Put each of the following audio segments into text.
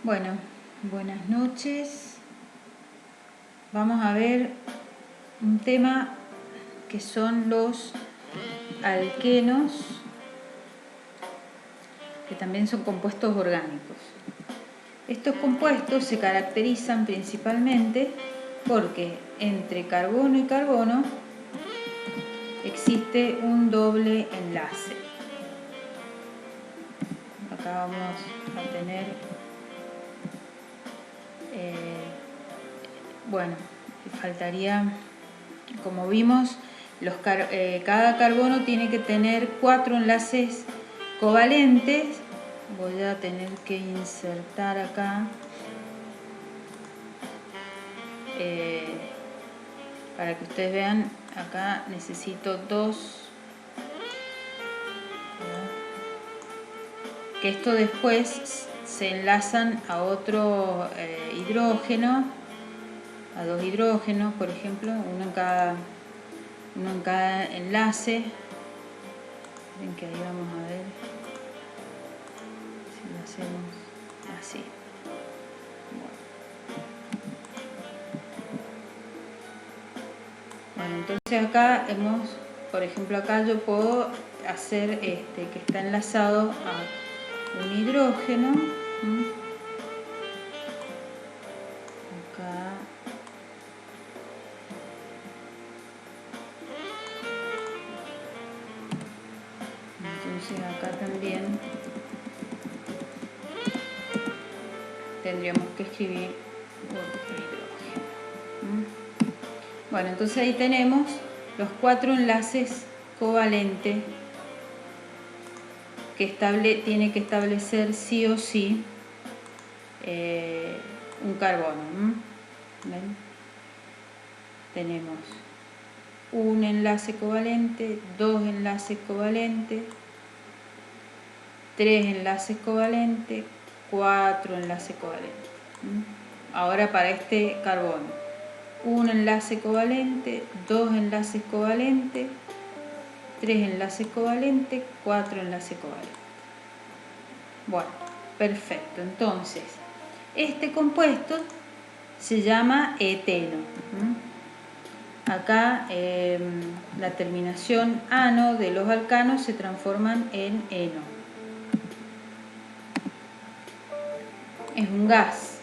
Bueno, buenas noches. Vamos a ver un tema que son los alquenos, que también son compuestos orgánicos. Estos compuestos se caracterizan principalmente porque entre carbono y carbono existe un doble enlace. Acá vamos a tener, bueno, faltaría, como vimos, cada carbono tiene que tener 4 enlaces covalentes. Voy a tener que insertar acá para que ustedes vean. Acá necesito 2, que esto después se enlazan a otro hidrógeno, a 2 hidrógenos, por ejemplo, uno en cada enlace. Ven que ahí vamos a ver si lo hacemos así. Bueno, entonces acá por ejemplo, acá yo puedo hacer que está enlazado a un hidrógeno. Acá. Entonces acá también tendríamos que escribir otro hidrógeno. Bueno, entonces ahí tenemos los 4 enlaces covalentes que tiene que establecer sí o sí un carbono. ¿Ven? Tenemos un enlace covalente, 2 enlaces covalentes, 3 enlaces covalentes, 4 enlaces covalentes. Ahora para este carbono, un enlace covalente, 2 enlaces covalentes, 3 enlaces covalentes, 4 enlaces covalentes. Bueno, perfecto. Entonces, este compuesto se llama eteno. Acá la terminación ano de los alcanos se transforman en eno. Es un gas.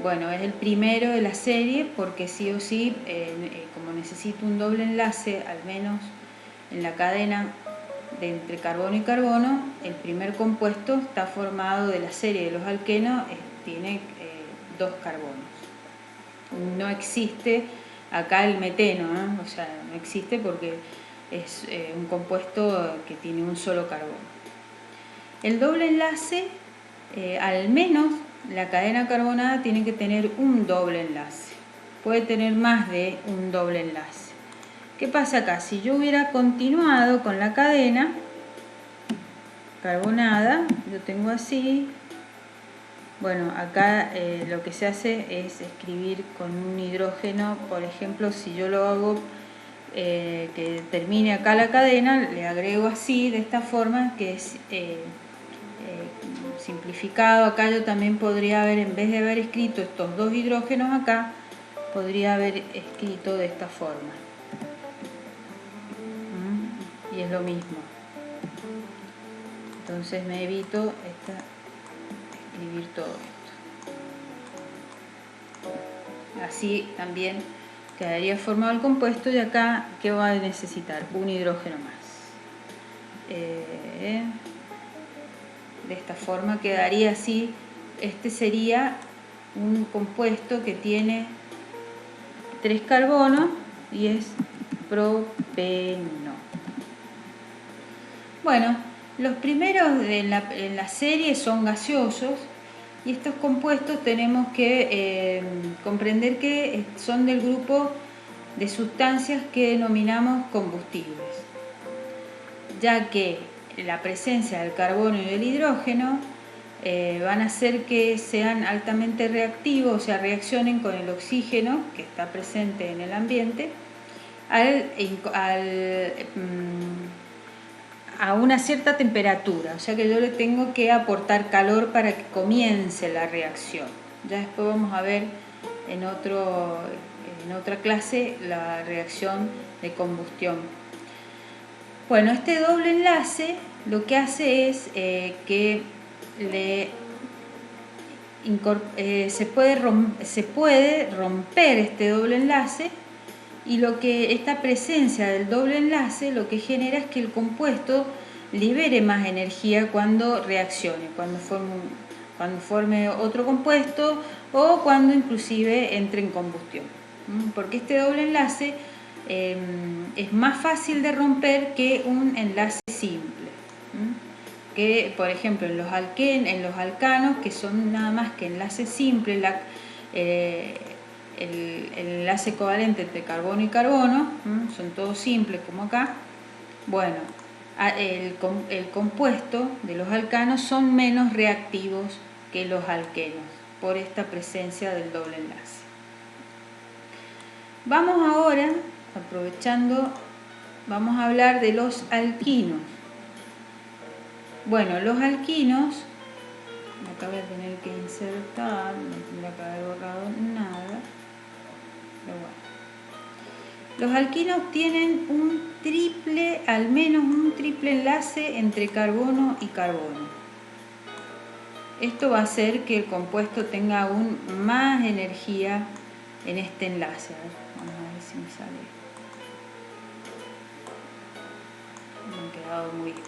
Bueno, es el primero de la serie porque sí o sí, como necesito un doble enlace, al menos en la cadena de entre carbono y carbono, el primer compuesto está formado de la serie de los alquenos, tiene 2 carbonos. No existe acá el meteno, ¿no? O sea, no existe porque es un compuesto que tiene un solo carbono. El doble enlace, al menos la cadena carbonada tiene que tener un doble enlace. Puede tener más de un doble enlace. ¿Qué pasa acá? Si yo hubiera continuado con la cadena carbonada, yo tengo así. Bueno, acá lo que se hace es escribir con un hidrógeno. Por ejemplo, si yo lo hago que termine acá la cadena, le agrego así, de esta forma, que es simplificado. Acá yo también podría haber, en vez de haber escrito estos 2 hidrógenos acá, podría haber escrito de esta forma. Y es lo mismo. Entonces me evito escribir todo esto. Así también quedaría formado el compuesto. Y acá, ¿qué va a necesitar? Un hidrógeno más. De esta forma quedaría así. Este sería un compuesto que tiene 3 carbonos y es propeno. Bueno, los primeros en la serie son gaseosos, y estos compuestos tenemos que comprender que son del grupo de sustancias que denominamos combustibles, ya que la presencia del carbono y del hidrógeno van a hacer que sean altamente reactivos, o sea, reaccionen con el oxígeno que está presente a una cierta temperatura, o sea que yo le tengo que aportar calor para que comience la reacción. Ya después vamos a ver en otra clase la reacción de combustión. Bueno, este doble enlace lo que hace es que se puede romper este doble enlace, y esta presencia del doble enlace lo que genera es que el compuesto libere más energía cuando reaccione, cuando forme otro compuesto o cuando inclusive entre en combustión. Porque este doble enlace es más fácil de romper que un enlace simple. Que por ejemplo en los alcanos, que son nada más que enlaces simples, el enlace covalente entre carbono y carbono, son todos simples como acá. Bueno, el compuesto de los alcanos son menos reactivos que los alquenos por esta presencia del doble enlace. Vamos ahora, aprovechando, vamos a hablar de los alquinos. Bueno, los alquinos, acá voy a tener que insertar, no tendría que haber borrado nada, pero bueno. Los alquinos tienen al menos un triple enlace entre carbono y carbono. Esto va a hacer que el compuesto tenga aún más energía en este enlace. Vamos a ver si me sale. Me ha quedado muy bien.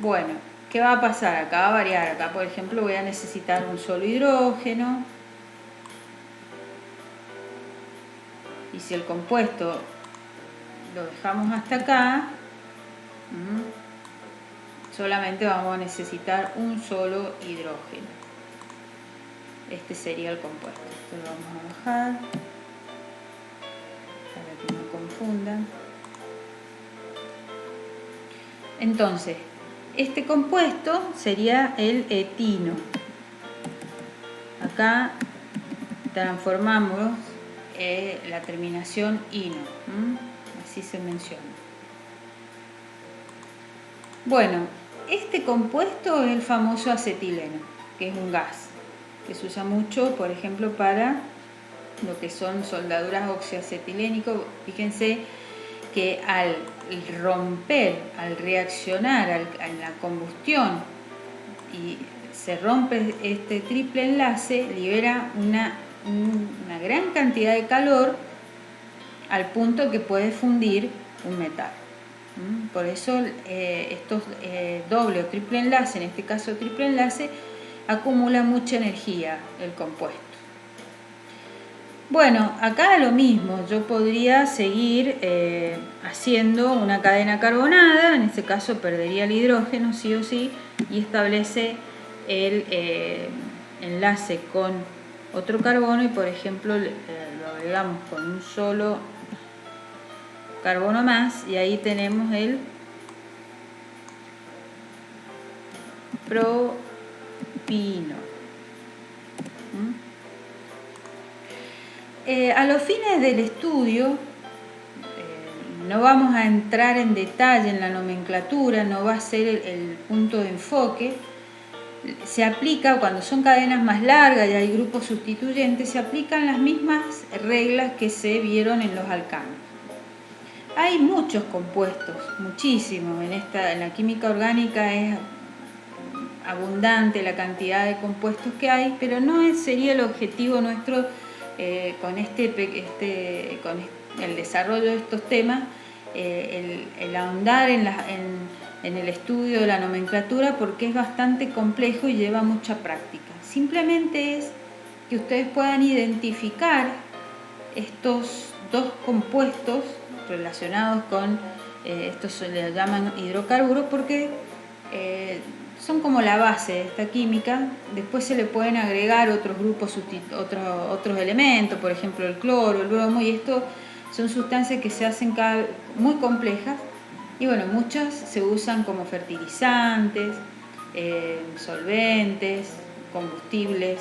Bueno, ¿qué va a pasar? Acá va a variar. Acá, por ejemplo, voy a necesitar un solo hidrógeno. Y si el compuesto lo dejamos hasta acá, solamente vamos a necesitar un solo hidrógeno. Este sería el compuesto. Esto lo vamos a bajar para que no confundan. Entonces, este compuesto sería el etino. Acá transformamos la terminación ino, así se menciona. Bueno, este compuesto es el famoso acetileno, que es un gas que se usa mucho, por ejemplo, para lo que son soldaduras oxiacetilénico. Fíjense que al romper, al reaccionar en la combustión y se rompe este triple enlace, libera una gran cantidad de calor al punto que puede fundir un metal. Por eso estos doble o triple enlace, en este caso triple enlace, acumula mucha energía el compuesto. Bueno, acá lo mismo, yo podría seguir haciendo una cadena carbonada, en este caso perdería el hidrógeno sí o sí, y establece el enlace con otro carbono y por ejemplo lo agregamos con un solo carbono más y ahí tenemos el propino. A los fines del estudio no vamos a entrar en detalle en la nomenclatura, no va a ser el punto de enfoque. Se aplica cuando son cadenas más largas y hay grupos sustituyentes, se aplican las mismas reglas que se vieron en los alcanos. Hay muchos compuestos, muchísimos. En la química orgánica es abundante la cantidad de compuestos que hay, pero no sería el objetivo nuestro con el desarrollo de estos temas, el ahondar en el estudio de la nomenclatura, porque es bastante complejo y lleva mucha práctica. Simplemente es que ustedes puedan identificar estos dos compuestos relacionados con, estos se les llaman hidrocarburos porque son como la base de esta química. Después se le pueden agregar otros grupos, otros elementos, por ejemplo el cloro, el bromo, y esto son sustancias que se hacen muy complejas. Y bueno, muchas se usan como fertilizantes, solventes, combustibles.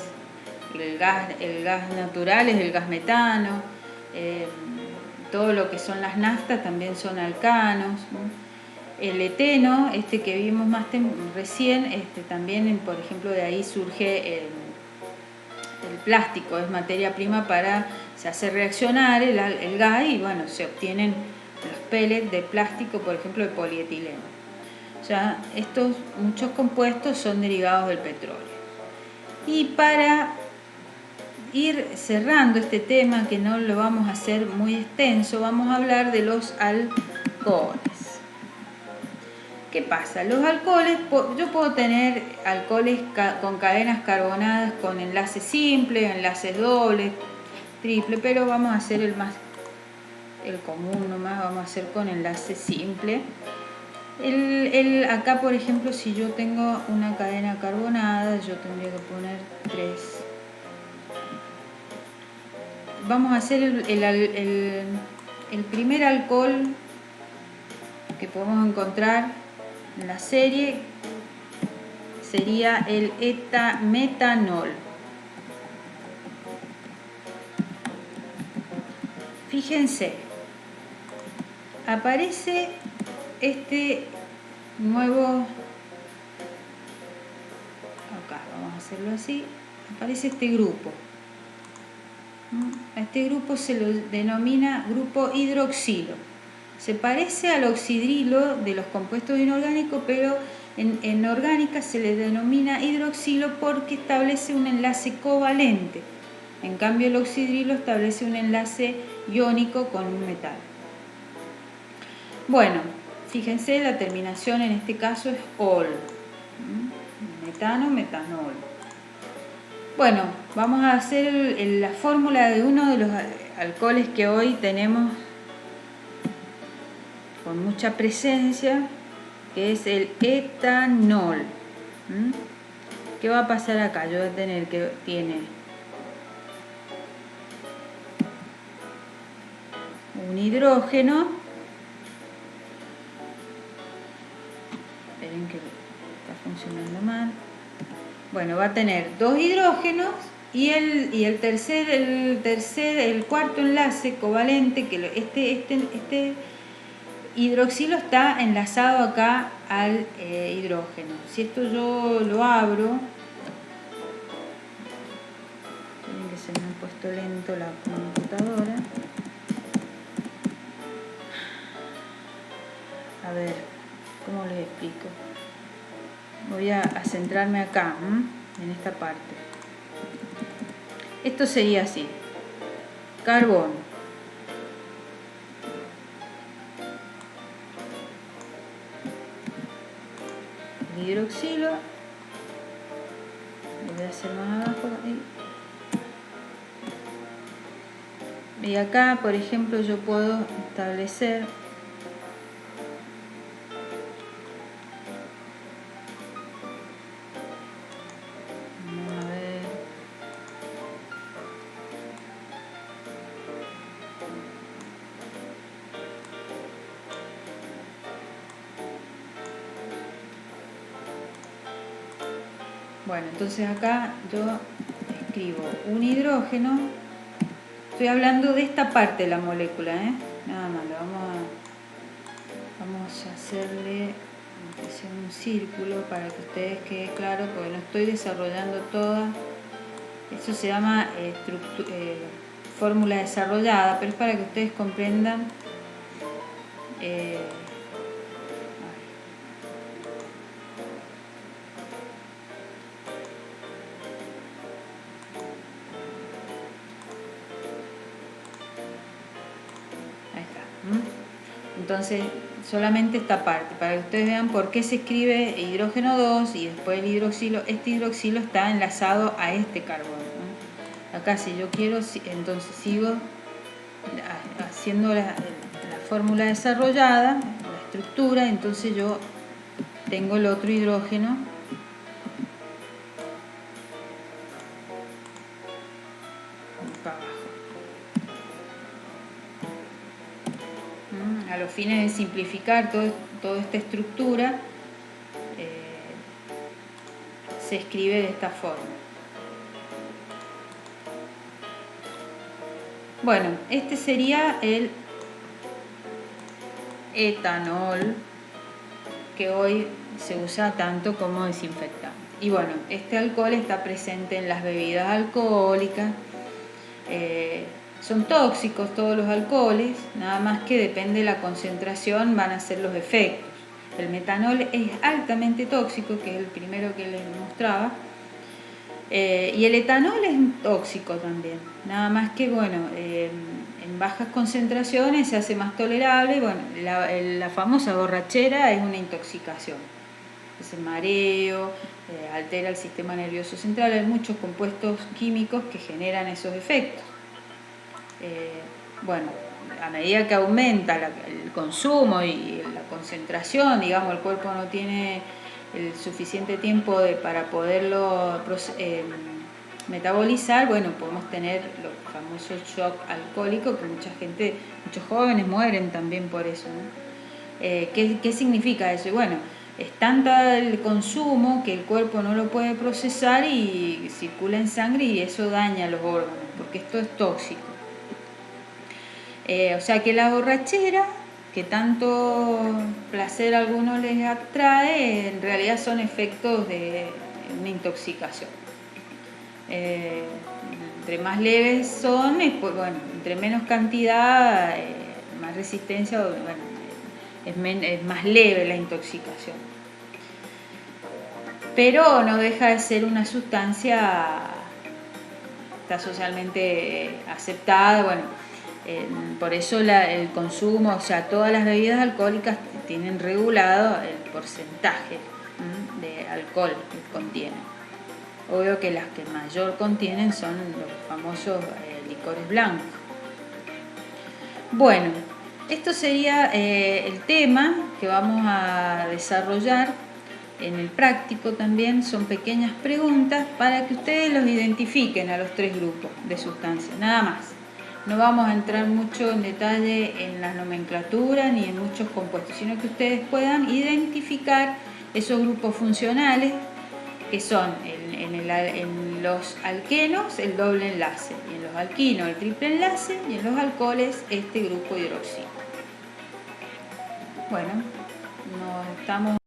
El gas natural es el gas metano. todo lo que son las naftas también son alcanos, ¿no? El eteno, este que vimos más recién, también, por ejemplo, de ahí surge el plástico, es materia prima para, se hace reaccionar el gas y bueno, se obtienen los pellets de plástico, por ejemplo, de polietileno. Ya estos muchos compuestos son derivados del petróleo. Y para ir cerrando este tema, que no lo vamos a hacer muy extenso, vamos a hablar de los alcoholes. ¿Qué pasa? Los alcoholes, yo puedo tener alcoholes con cadenas carbonadas con enlaces simples, enlaces dobles, triple, pero vamos a hacer el común nomás, vamos a hacer con enlace simple. Acá, por ejemplo, si yo tengo una cadena carbonada, yo tendría que poner 3. Vamos a hacer el primer alcohol que podemos encontrar en la serie, sería el etametanol. Fíjense, aparece este nuevo, acá vamos a hacerlo así, aparece este grupo. A este grupo se lo denomina grupo hidroxilo. Se parece al oxidrilo de los compuestos inorgánicos, pero en orgánica se le denomina hidroxilo porque establece un enlace covalente. En cambio, el oxidrilo establece un enlace iónico con un metal. Bueno, fíjense, la terminación en este caso es ol. Metano, metanol. Bueno, vamos a hacer la fórmula de uno de los alcoholes que hoy tenemos con mucha presencia, que es el etanol. ¿Qué va a pasar acá? Yo voy a tener que tiene un hidrógeno. Esperen que está funcionando mal. Bueno, va a tener 2 hidrógenos y el cuarto enlace covalente, que este hidroxilo está enlazado acá al hidrógeno. Si esto yo lo abro, miren que se me ha puesto lento la computadora. A ver, ¿cómo les explico? Voy a centrarme acá, en esta parte. Esto sería así: carbón, el hidroxilo, lo voy a hacer más abajo y acá, por ejemplo, yo puedo establecer Bueno, entonces acá yo escribo un hidrógeno. Estoy hablando de esta parte de la molécula, nada más. Vamos a hacerle un círculo para que ustedes quede claro, porque no estoy desarrollando toda. Eso se llama fórmula desarrollada, pero es para que ustedes comprendan. Entonces, solamente esta parte, para que ustedes vean por qué se escribe hidrógeno 2 y después el hidroxilo. Este hidroxilo está enlazado a este carbono, Acá, si yo quiero, entonces sigo haciendo la fórmula desarrollada, la estructura, entonces yo tengo el otro hidrógeno. Para abajo. A los fines de simplificar toda esta estructura, se escribe de esta forma. Bueno, este sería el etanol, que hoy se usa tanto como desinfectante. Y bueno, este alcohol está presente en las bebidas alcohólicas. Son tóxicos todos los alcoholes, nada más que depende de la concentración van a ser los efectos. El metanol es altamente tóxico, que es el primero que les mostraba, y el etanol es tóxico también, nada más que bueno, en bajas concentraciones se hace más tolerable. Y bueno, la famosa borrachera es una intoxicación, es el mareo, altera el sistema nervioso central, hay muchos compuestos químicos que generan esos efectos. Bueno, a medida que aumenta el consumo y la concentración, digamos, el cuerpo no tiene el suficiente tiempo para poderlo metabolizar, bueno, podemos tener los famosos shock alcohólicos, que muchos jóvenes mueren también por eso, ¿no? ¿Qué significa eso? Bueno, es tanta el consumo que el cuerpo no lo puede procesar y circula en sangre y eso daña los órganos, porque esto es tóxico. O sea que la borrachera, que tanto placer a algunos les atrae, en realidad son efectos de una intoxicación. Entre más leves son, pues, bueno, entre menos cantidad, más resistencia, bueno, es más leve la intoxicación. Pero no deja de ser una sustancia, está socialmente aceptada, bueno. Por eso el consumo, o sea, todas las bebidas alcohólicas tienen regulado el porcentaje de alcohol que contienen. Obvio que las que mayor contienen son los famosos licores blancos. Bueno, esto sería el tema que vamos a desarrollar en el práctico también. Son pequeñas preguntas para que ustedes los identifiquen a los 3 grupos de sustancias, nada más. No vamos a entrar mucho en detalle en la nomenclatura ni en muchos compuestos, sino que ustedes puedan identificar esos grupos funcionales que son en los alquenos el doble enlace, y en los alquinos el triple enlace, y en los alcoholes este grupo hidroxilo. Bueno, nos estamos